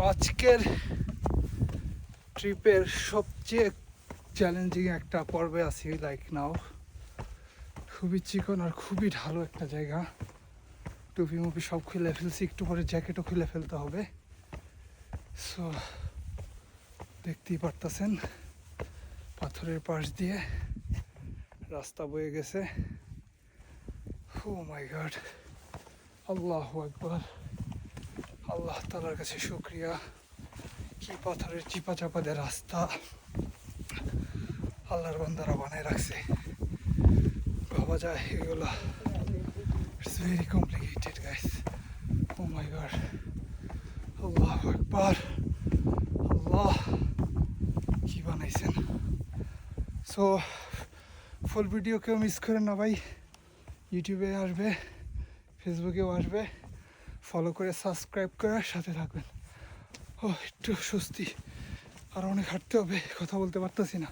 আজকের ট্রিপের সবচেয়ে চ্যালেঞ্জিং একটা পর্বে আছি লাইক নাও। খুবই চিকন আর খুবই ঢালু একটা জায়গা। টুপি মুপি সব খুলে ফেলছি, একটু পরে জ্যাকেটও খুলে ফেলতে হবে। সো দেখতেই পারতেছেন পাথরের পাশ দিয়ে রাস্তা বয়ে গেছে। ও মাই গড, আল্লাহু আকবার, আল্লাহ তাআলার কাছে শুকরিয়া। কি পাথরের চিপা চাপা দিয়ে রাস্তা আল্লাহর বান্দারা বানায় রাখছে, ভাবা যায় এগুলো। It's very complicated guys. Oh my God, আল্লাহু আকবার, আল্লাহ কি বানাইছেন। সো ফুল ভিডিও কেউ মিস করেন না ভাই, ইউটিউবে আসবে, ফেসবুকেও আসবে, ফলো করে সাবস্ক্রাইব করে সাথে থাকবেন। ও একটু স্বস্তি, আর অনেক হাঁটতে হবে, কথা বলতে পারতেছি না।